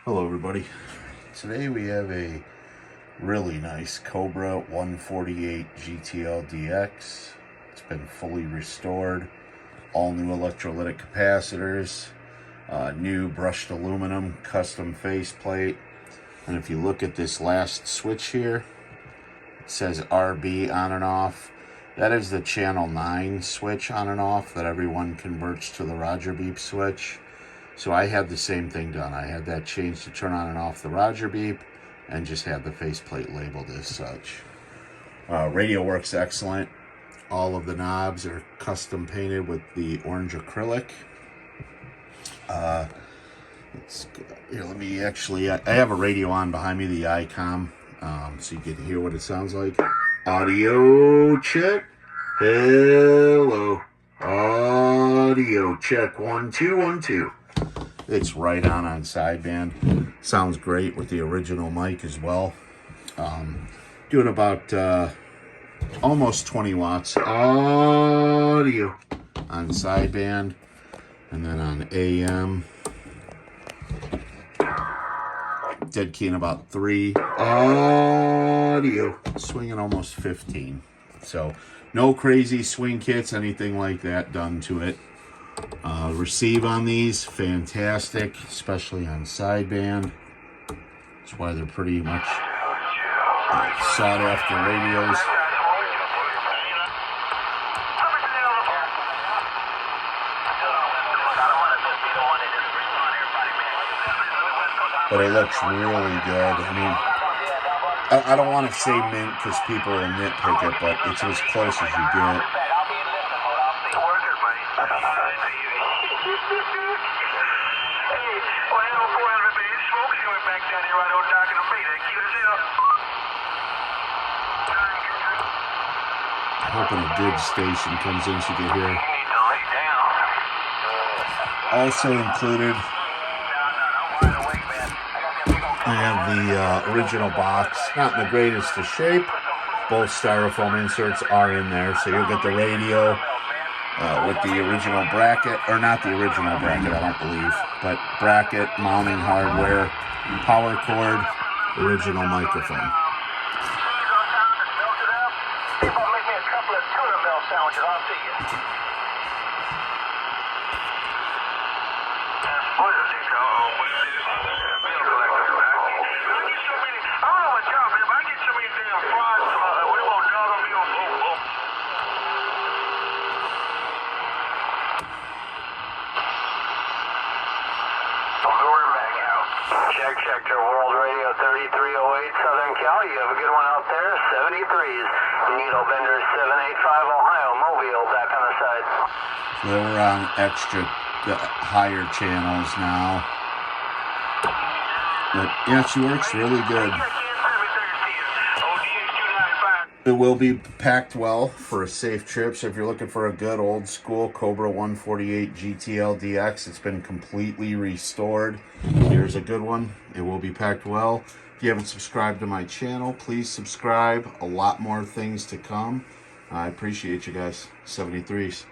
Hello everybody. Today we have a really nice COBRA 148 GTL DX. It's been fully restored, all new electrolytic capacitors, new brushed aluminum custom faceplate, and if you look at this last switch here, it says RB on and off. That is the channel 9 switch on and off that everyone converts to the Roger beep switch. So I had the same thing done. I had that changed to turn on and off the Roger beep and just had the faceplate labeled as such. Radio works excellent. All of the knobs are custom painted with the orange acrylic. Here, let me actually, I have a radio on behind me, the ICOM, so you can hear what it sounds like. Audio check. Hello. Audio check. 1 2 1 2. It's right on sideband. Sounds great with the original mic as well. Doing about almost 20 watts audio on sideband, and then on AM, dead key in about 3 audio, swinging almost 15. So no crazy swing kits, anything like that done to it. Receive on these, fantastic, especially on sideband. That's why they're pretty much sought after radios. But it looks really good. I mean, I don't want to say mint because people will nitpick it, but it's as close as you get. Hoping a good station comes in so you can hear. Also included, I have the original box, not in the greatest of shape. Both styrofoam inserts are in there, so you'll get the radio with the original bracket, or not the original bracket, I don't believe, but bracket, mounting hardware, power cord, original microphone. Check to World Radio 3308 Southern Cal. You have a good one out there. 73s. Needle Bender 785 Ohio. Mobile back on the side. So we're on extra higher channels now. But yeah, she works really good. It will be packed well for a safe trip. So if you're looking for a good old school COBRA 148 GTL DX, it's been completely restored. Here's a good one. It will be packed well. If you haven't subscribed to my channel, please subscribe. A lot more things to come. I appreciate you guys. 73s.